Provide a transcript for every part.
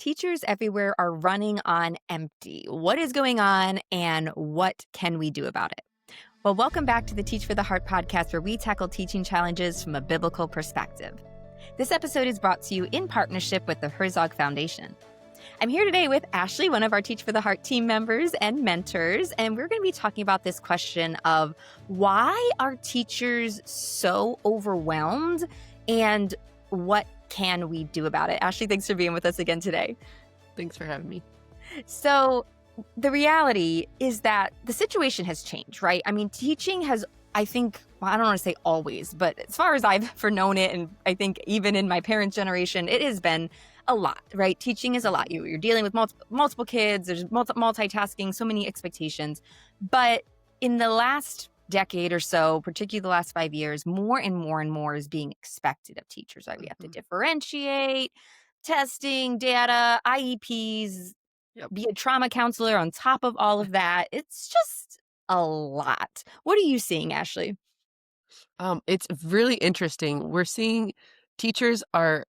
Teachers everywhere are running on empty. What is going on and what can we do about it? Well, welcome back to the Teach for the Heart podcast, where we tackle teaching challenges from a biblical perspective. This episode is brought to you in partnership with the Herzog Foundation. I'm here today with Ashley, one of our Teach for the Heart team members and mentors, and we're going to be talking about this question of why are teachers so overwhelmed and what can we do about it? Ashley, thanks for being with us again today. Thanks for having me. So the reality is that the situation has changed, right? I mean, teaching has, I think, well, I don't want to say always, but as far as I've ever known it, and I think even in my parents' generation, it has been a lot, right? Teaching is a lot. You're dealing with multiple kids, there's multitasking, so many expectations. But in the last decade or so, particularly the last 5 years, more and more and more is being expected of teachers, right? We have to differentiate, testing, data, IEPs, Yep. be a trauma counselor on top of all of that. It's just a lot. What are you seeing, Ashley? It's really interesting. We're seeing teachers are,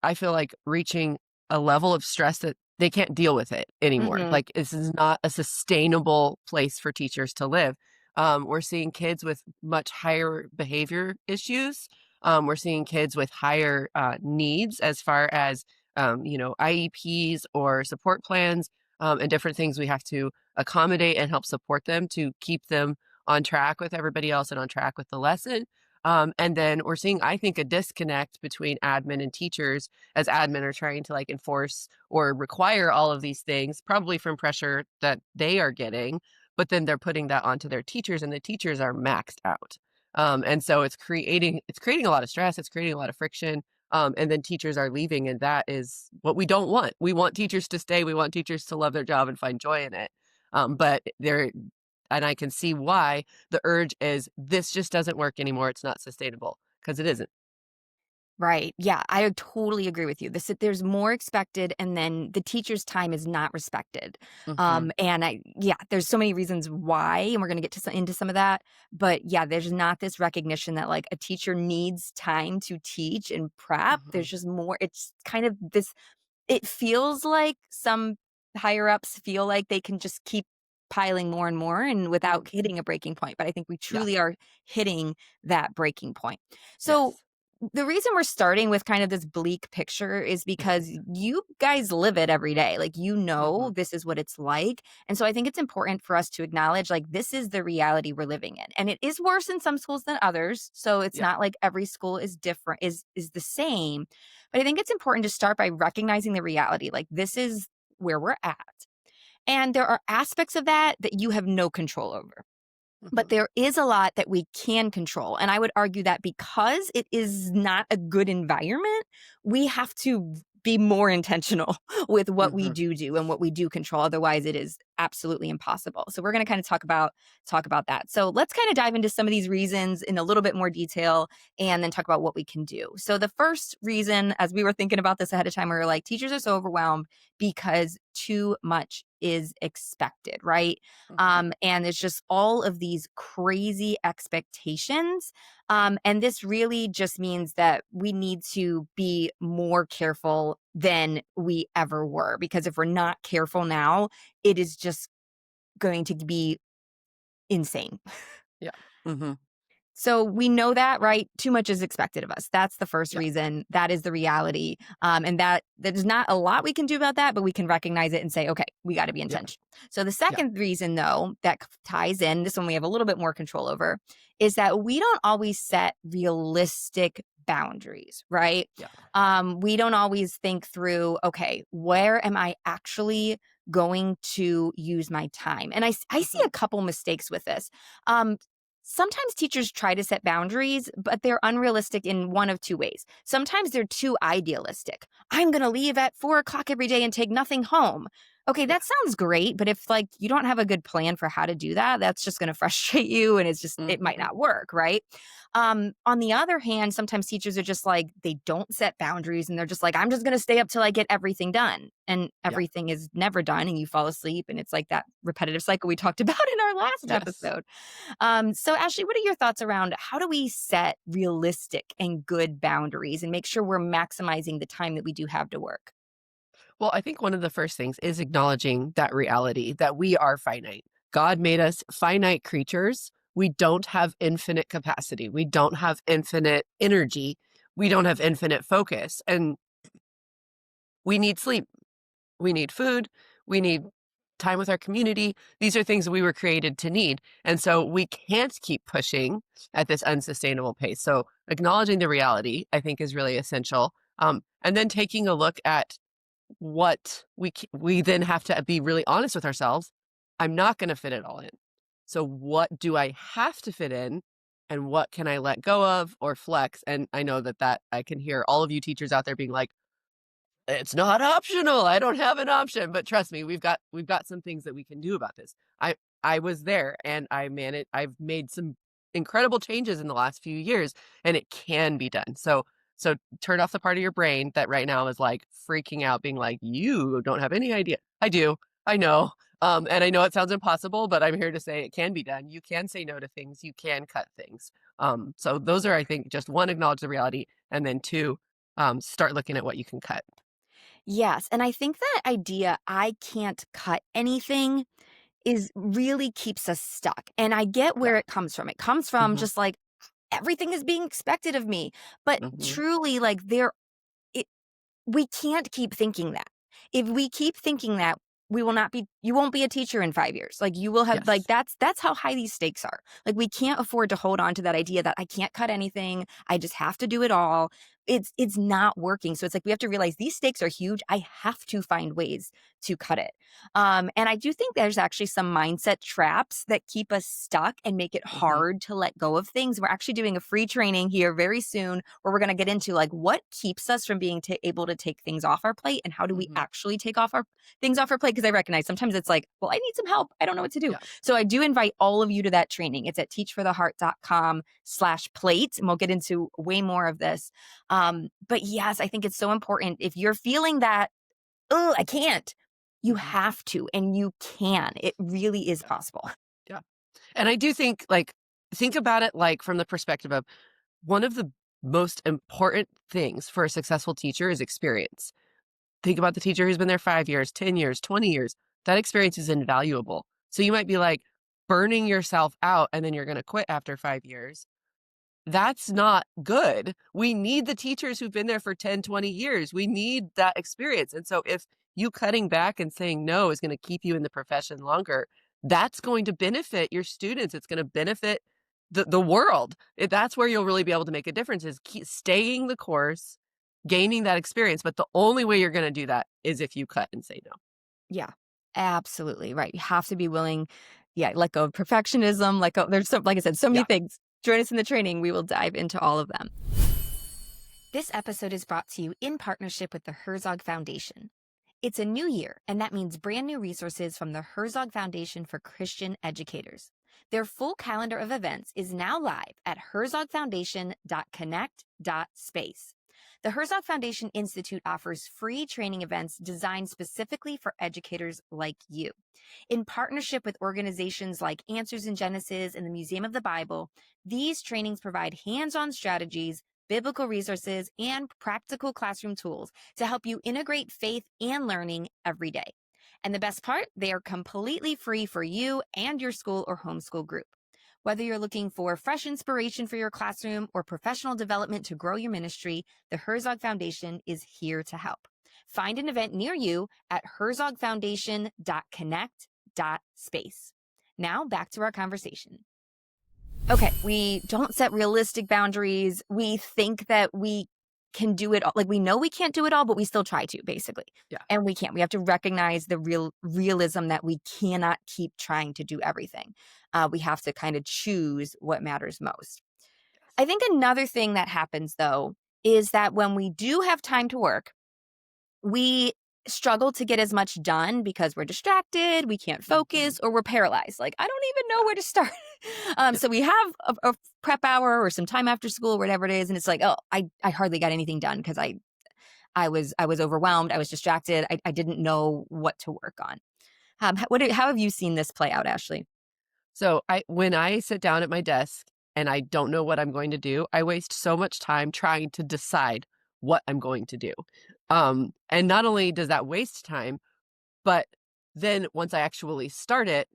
I feel like, reaching a level of stress that they can't deal with it anymore. Hmm. Like, this is not a sustainable place for teachers to live. We're seeing kids with much higher behavior issues. We're seeing kids with higher needs as far as, IEPs or support plans, and different things we have to accommodate and help support them to keep them on track with everybody else and on track with the lesson. And then we're seeing, I think, a disconnect between admin and teachers as admin are trying to enforce or require all of these things, probably from pressure that they are getting, but then they're putting that onto their teachers and the teachers are maxed out. And so it's creating a lot of stress, it's creating a lot of friction. And then teachers are leaving, and that is what we don't want. We want teachers to stay. We want teachers to love their job and find joy in it. But they're and I can see why the urge is this just doesn't work anymore. It's not sustainable because it isn't. Right. Yeah, I totally agree with you. There's more expected, and then the teacher's time is not respected. Hmm. Yeah, there's so many reasons why, and we're going to get into some of that. But yeah, there's not this recognition that a teacher needs time to teach and prep. Hmm. There's just more. It's kind of this. It feels like some higher ups feel like they can just keep piling more and more, and without hitting a breaking point. But I think we Yeah. truly are hitting that breaking point. So Yes. the reason we're starting with kind of this bleak picture is because you guys live it every day. Hmm. This is what it's like. And so I think it's important for us to acknowledge this is the reality we're living in. And it is worse in some schools than others. So it's Yeah. not like every school is different, is the same. But I think it's important to start by recognizing the reality. This is where we're at. And there are aspects of that you have no control over. But Hmm. there is a lot that we can control. And I would argue that because it is not a good environment, we have to be more intentional with what we Hmm. do and what we do control. Otherwise, it is absolutely impossible. So we're going to kind of talk about that. So let's kind of dive into some of these reasons in a little bit more detail and then talk about what we can do. So the first reason, as we were thinking about this ahead of time, we were like, teachers are so overwhelmed because too much is expected, right? Hmm. And there's just all of these crazy expectations. And this really just means that we need to be more careful than we ever were. Because if we're not careful now, it is just going to be insane. Yeah. Hmm. So we know that, right? Too much is expected of us. That's the first Yeah. reason. That is the reality. And that there's not a lot we can do about that, but we can recognize it and say, okay, we got to be Yeah. intentional. So the Yeah. second reason, though, that ties in, this one we have a little bit more control over, is that we don't always set realistic boundaries, right? Yeah. We don't always think through, okay, where am I actually going to use my time? And I see Hmm. a couple mistakes with this. Um, Sometimes teachers try to set boundaries, but they're unrealistic in one of two ways. Sometimes they're too idealistic. I'm going to leave at 4 o'clock every day and take nothing home. Okay, Yeah. that sounds great, but if you don't have a good plan for how to do that, that's just going to frustrate you, and it might Hmm. not work, right? On the other hand, sometimes teachers are just they don't set boundaries, and they're just I'm just going to stay up till I get everything done, and Yeah. everything is never done, and you fall asleep, and it's like that repetitive cycle we talked about in our last Yes. episode. So Ashley, what are your thoughts around how do we set realistic and good boundaries and make sure we're maximizing the time that we do have to work? Well, I think one of the first things is acknowledging that reality that we are finite. God made us finite creatures. We don't have infinite capacity. We don't have infinite energy. We don't have infinite focus. And we need sleep. We need food. We need time with our community. These are things we were created to need. And so we can't keep pushing at this unsustainable pace. So acknowledging the reality, I think, is really essential. And then taking a look at what we then have to be really honest with ourselves. I'm not going to fit it all in. So what do I have to fit in, and what can I let go of or flex? And I know that I can hear all of you teachers out there being like, it's not optional. I don't have an option. But trust me, we've got some things that we can do about this. I was there, and I've made some incredible changes in the last few years, and it can be done. So turn off the part of your brain that right now is like freaking out, being like, you don't have any idea. I do. I know. And I know it sounds impossible, but I'm here to say it can be done. You can say no to things. You can cut things. So those are, I think, just one, acknowledge the reality, and then two, start looking at what you can cut. Yes, and I think that idea, "I can't cut anything," is really keeps us stuck, and I get where Yeah. it comes from. It comes from Mhm. just, like, everything is being expected of me, but Mhm. truly, like, it we can't keep thinking that. If we keep thinking that, we will not be you won't be a teacher in 5 years. Like, you will have like, Yes. that's how high these stakes are. Like, we can't afford to hold on to that idea that I can't cut anything, I just have to do it all. It's not working. So it's like we have to realize these stakes are huge. I have to find ways to cut it. And I do think there's actually some mindset traps that keep us stuck and make it Mhm. hard to let go of things. We're actually doing a free training here very soon where we're going to get into like what keeps us from being able to take things off our plate and how do we Mhm. actually take off our things off our plate because I recognize sometimes it's like, well, I need some help. I don't know what to do. Yeah. So I do invite all of you to that training. It's at teachfortheheart.com/plate. And we'll get into way more of this. But yes, I think it's so important. If you're feeling that, oh, I can't, you Mhm. have to, and you can. It really is Yeah. possible. Yeah. And I do think, like, think about it, like, from the perspective of one of the most important things for a successful teacher is experience. Think about the teacher who's been there 5 years, 10 years, 20 years. That experience is invaluable. So you might be, like, burning yourself out, and then you're gonna quit after 5 years. That's not good. We need the teachers who've been there for 10, 20 years. We need that experience. And so if you cutting back and saying no is going to keep you in the profession longer, that's going to benefit your students. It's going to benefit the world. That's where you'll really be able to make a difference is keep staying the course, gaining that experience. But the only way you're going to do that is if you cut and say no. Yeah, absolutely right. You have to be willing, yeah, let go of perfectionism, let go. There's so, like I said, so many Yeah. things. Join us in the training. We will dive into all of them. This episode is brought to you in partnership with the Herzog Foundation. It's a new year, and that means brand new resources from the Herzog Foundation for Christian Educators. Their full calendar of events is now live at herzogfoundation.connect.space. The Herzog Foundation Institute offers free training events designed specifically for educators like you. In partnership with organizations like Answers in Genesis and the Museum of the Bible, these trainings provide hands on strategies, biblical resources, and practical classroom tools to help you integrate faith and learning every day. And the best part, they are completely free for you and your school or homeschool group. Whether you're looking for fresh inspiration for your classroom or professional development to grow your ministry, the Herzog Foundation is here to help. Find an event near you at herzogfoundation.connect.space. Now back to our conversation. Okay, we don't set realistic boundaries. We think that we can do it all. Like we know we can't do it all, but we still try to, basically. Yeah. And we can't. We have to recognize the realism that we cannot keep trying to do everything. We have to kind of choose what matters most. I think another thing that happens though is that when we do have time to work, we struggle to get as much done because we're distracted, we can't Mhm. focus, or we're paralyzed. Like, I don't even know Yeah. where to start. Yeah. So we have a prep hour or some time after school, whatever it is, and it's like, oh, I hardly got anything done because I was overwhelmed, I was distracted, I didn't know what to work on. How have you seen this play out, Ashley? So when I sit down at my desk and I don't know what I'm going to do, I waste so much time trying to decide what I'm going to do. And not only does that waste time, but then once I actually start it,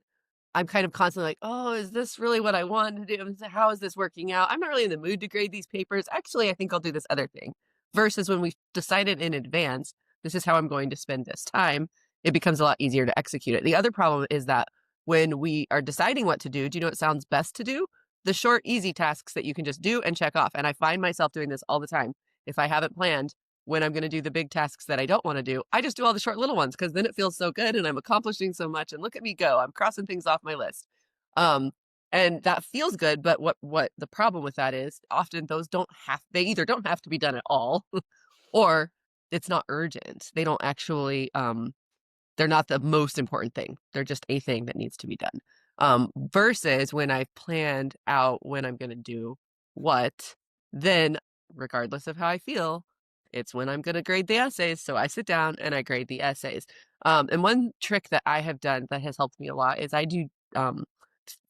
I'm kind of constantly like, "Oh, is this really what I want to do? How is this working out? I'm not really in the mood to grade these papers. Actually, I think I'll do this other thing." Versus when we decided in advance, this is how I'm going to spend this time, it becomes a lot easier to execute it. The other problem is that when we are deciding what to do you know what sounds best to do? The short, easy tasks that you can just do and check off. And I find myself doing this all the time. If I haven't planned when I'm going to do the big tasks that I don't want to do, I just do all the short little ones because then it feels so good and I'm accomplishing so much. And look at me go. I'm crossing things off my list. Um, and that feels good. But what the problem with that is often those they either don't have to be done at all or it's not urgent. They don't actually, they're not the most important thing. They're just a thing that needs to be done. Versus when I've planned out when I'm going to do what, then regardless of how I feel, it's when I'm going to grade the essays. So I sit down and I grade the essays. And one trick that I have done that has helped me a lot is I do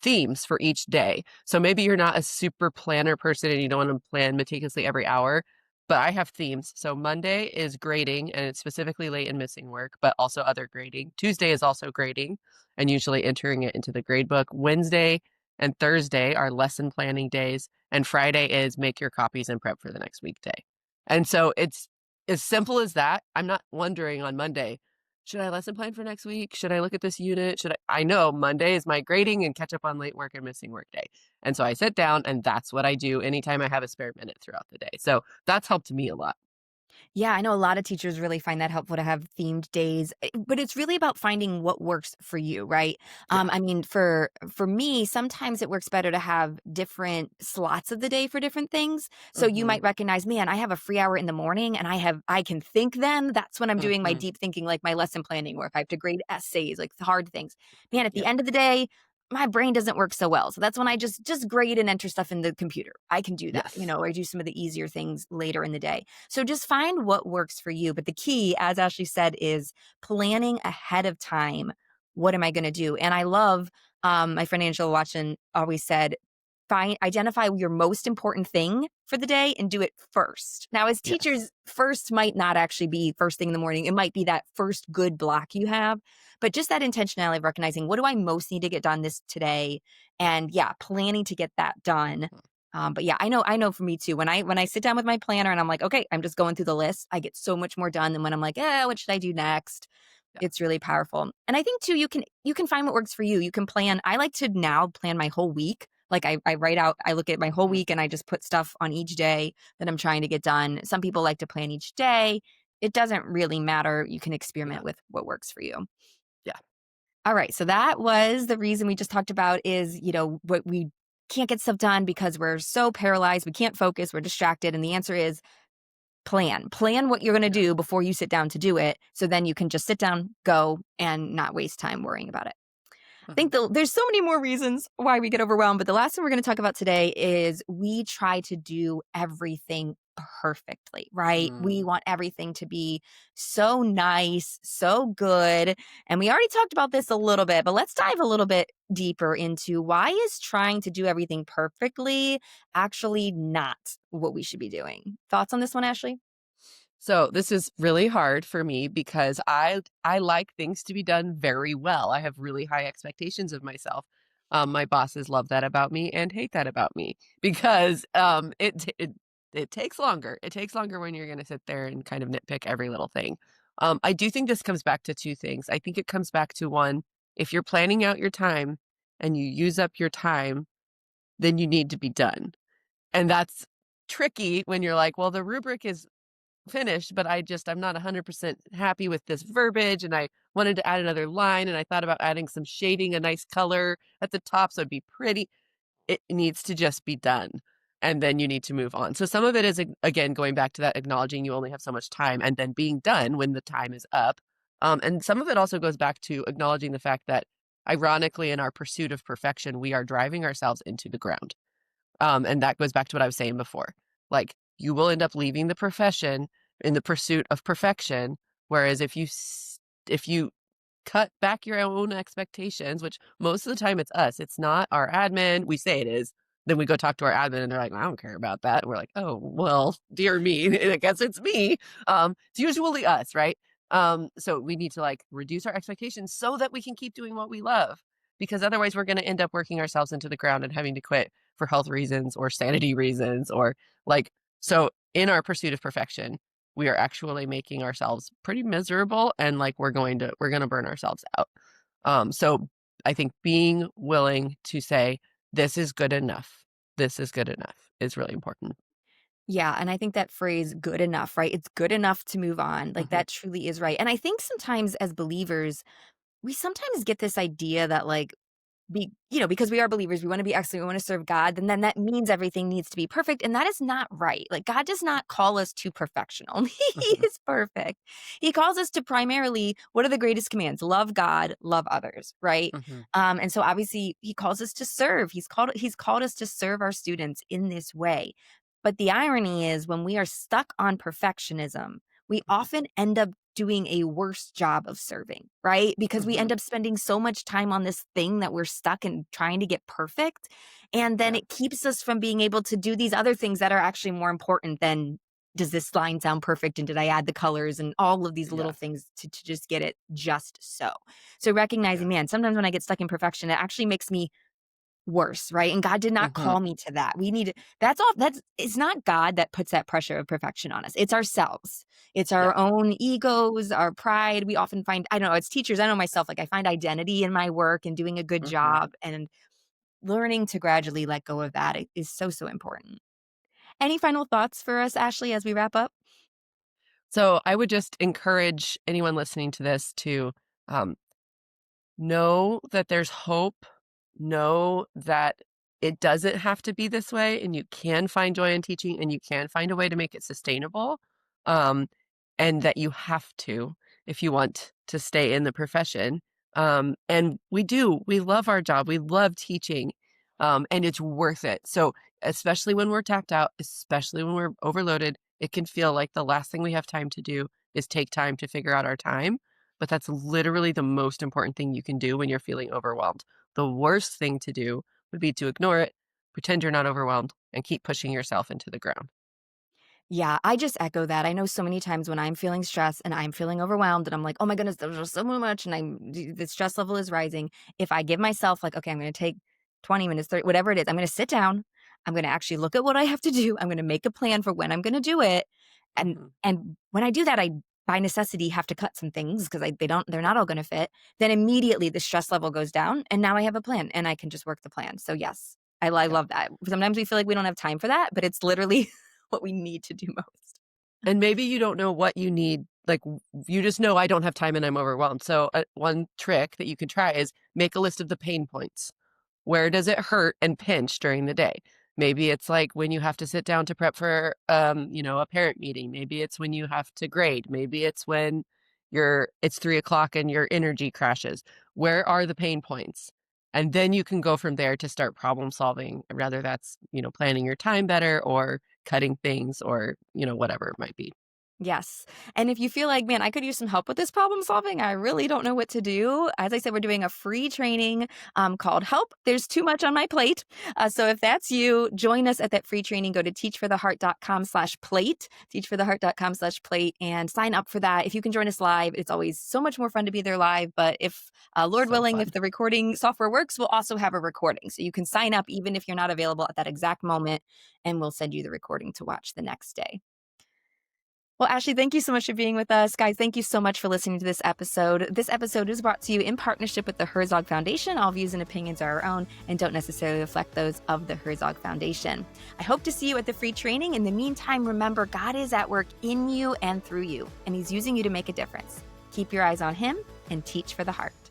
themes for each day. So maybe you're not a super planner person and you don't want to plan meticulously every hour, but I have themes. So Monday is grading and it's specifically late and missing work, but also other grading. Tuesday is also grading and usually entering it into the grade book. Wednesday and Thursday are lesson planning days. And Friday is make your copies and prep for the next weekday. And so it's as simple as that. I'm not wondering on Monday, should I lesson plan for next week? Should I look at this unit? I know Monday is my grading and catch up on late work and missing work day. And so I sit down and that's what I do anytime I have a spare minute throughout the day. So that's helped me a lot. Yeah, I know a lot of teachers really find that helpful to have themed days, but it's really about finding what works for you, right? Yeah. I mean, for me, sometimes it works better to have different slots of the day for different things. So you Hmm. might recognize, man, I have a free hour in the morning, and I can think then. That's when I'm doing my Hmm. deep thinking, like my lesson planning work. I have to grade essays, like the hard things. Man, at the Yeah. end of the day, my brain doesn't work so well. So that's when I just grade and enter stuff in the computer. I can do that, Yes. or I do some of the easier things later in the day. So just find what works for you. But the key, as Ashley said, is planning ahead of time. What am I going to do? And I love my friend Angela Watson always said, identify your most important thing for the day and do it first. Now, as Yes. teachers, first might not actually be first thing in the morning. It might be that first good block you have, but just that intentionality of recognizing what do I most need to get done this today, and yeah, planning to get that done. Mhm. But yeah, I know for me too. When I sit down with my planner and I'm like, okay, I'm just going through the list, I get so much more done than when I'm like, what should I do next? Yeah. It's really powerful. And I think too, you can find what works for you. You can plan. I like to now plan my whole week. Like I write out, I look at my whole Hmm. week and I just put stuff on each day that I'm trying to get done. Some people like to plan each day. It doesn't really matter. You can Yeah. experiment with what works for you. Yeah. All right. So that was the reason we just talked about is, what we can't get stuff done because we're so paralyzed. We can't focus. We're distracted. And the answer is plan what you're going to Yeah. do before you sit down to do it. So then you can just sit down, go, and not waste time worrying about it. Hmm. There's so many more reasons why we get overwhelmed, but the last one we're going to talk about today is we try to do everything perfectly, right? We Mm. want everything to be so nice, so good. And we already talked about this a little bit, but let's dive a little bit deeper into why is trying to do everything perfectly actually not what we should be doing? Thoughts on this one, Ashley? So this is really hard for me because I like things to be done very well. I have really high expectations of myself. My bosses love that about me and hate that about me because it takes longer. It takes longer when you're going to sit there and kind of nitpick every little thing. I do think this comes back to two things. I think it comes back to one, if you're planning out your time and you use up your time, then you need to be done. And that's tricky when you're like, well, the rubric is finished, but I'm not 100% happy with this verbiage. And I wanted to add another line. And I thought about adding some shading, a nice color at the top so it'd be pretty. It needs to just be done. And then you need to move on. So some of it is, again, going back to that acknowledging you only have so much time and then being done when the time is up. And some of it also goes back to acknowledging the fact that, ironically, in our pursuit of perfection, we are driving ourselves into the ground. And that goes back to what I was saying before. Like, you will end up leaving the profession in the pursuit of perfection. Whereas if you cut back your own expectations, which most of the time it's us, it's not our admin. We say it is, then we go talk to our admin and they're like, I don't care about that. And we're like, oh, well, dear me, I guess it's me. It's usually us, right? So we need to like reduce our expectations so that we can keep doing what we love, because otherwise we're going to end up working ourselves into the ground and having to quit for health reasons or sanity reasons or like, so in our pursuit of perfection, we are actually making ourselves pretty miserable and like we're going to burn ourselves out. So I think being willing to say, this is good enough. This is good enough is really important. Yeah, and I think that phrase "good enough," right? It's good enough to move on. Like, Mhm, that truly is right. And I think sometimes as believers, we sometimes get this idea that, like, because we are believers, we wanna be excellent, we wanna serve God, and then that means everything needs to be perfect, and that is not right. Like, God does not call us to perfection. Only He mhm, is perfect. He calls us to primarily, what are the greatest commands? Love God, love others, right? mhm, And so obviously He calls us to serve. He's called us to serve our students in this way. But the irony is when we are stuck on perfectionism, we mhm, often end up doing a worse job of serving, right? Because we mhm. end up spending so much time on this thing that we're stuck in trying to get perfect. And then Yeah, it keeps us from being able to do these other things that are actually more important than, does this line sound perfect? And did I add the colors and all of these little yes, things to just get it just so? So yeah, recognizing, man, sometimes when I get stuck in perfection, it actually makes me worse, right? And God did not mhm, call me to that. We need that's all that's it's not God that puts that pressure of perfection on us. It's ourselves. It's yeah, our own egos, our pride. We often find, I don't know, as teachers, I know myself, like I find identity in my work and doing a good mhm. job, and learning to gradually let go of that is so, so important. Any final thoughts for us, Ashley, as we wrap up? So I would just encourage anyone listening to this to um, know that there's hope. Know that it doesn't have to be this way, and you can find joy in teaching, and you can find a way to make it sustainable. Um, and that you have to if you want to stay in the profession. And we love our job, we love teaching, and it's worth it. So, especially when we're tapped out, especially when we're overloaded, it can feel like the last thing we have time to do is take time to figure out our time. But that's literally the most important thing you can do when you're feeling overwhelmed. The worst thing to do would be to ignore it, pretend you're not overwhelmed, and keep pushing yourself into the ground. Yeah, I just echo that. I know so many times when I'm feeling stressed and I'm feeling overwhelmed and I'm like, oh my goodness, there's just so much and the stress level is rising. If I give myself like, okay, I'm going to take 20 minutes, 30, whatever it is, I'm going to sit down. I'm going to actually look at what I have to do. I'm going to make a plan for when I'm going to do it. And, Mhm. and when I do that, I by necessity have to cut some things because they're not all going to fit. Then immediately the stress level goes down and now I have a plan and I can just work the plan. So yes, I Yeah. love that. Sometimes we feel like we don't have time for that, but it's literally what we need to do most. And maybe you don't know what you need. Like, you just know I don't have time and I'm overwhelmed. So, one trick that you can try is make a list of the pain points. Where does it hurt and pinch during the day? Maybe it's like when you have to sit down to prep for, a parent meeting. Maybe it's when you have to grade. Maybe it's when it's 3 o'clock and your energy crashes. Where are the pain points? And then you can go from there to start problem solving. Rather that's, planning your time better or cutting things or, whatever it might be. Yes. And if you feel like, man, I could use some help with this problem solving, I really don't know what to do. As I said, we're doing a free training called Help. There's too much on my plate. So if that's you, join us at that free training. Go to teachfortheheart.com/plate, teachfortheheart.com/plate, and sign up for that. If you can join us live, it's always so much more fun to be there live. But if, Lord So willing, if fun. the recording software works, we'll also have a recording. So you can sign up even if you're not available at that exact moment, and we'll send you the recording to watch the next day. Well, Ashley, thank you so much for being with us. Guys, thank you so much for listening to this episode. This episode is brought to you in partnership with the Herzog Foundation. All views and opinions are our own and don't necessarily reflect those of the Herzog Foundation. I hope to see you at the free training. In the meantime, remember, God is at work in you and through you, and He's using you to make a difference. Keep your eyes on Him and teach for the heart.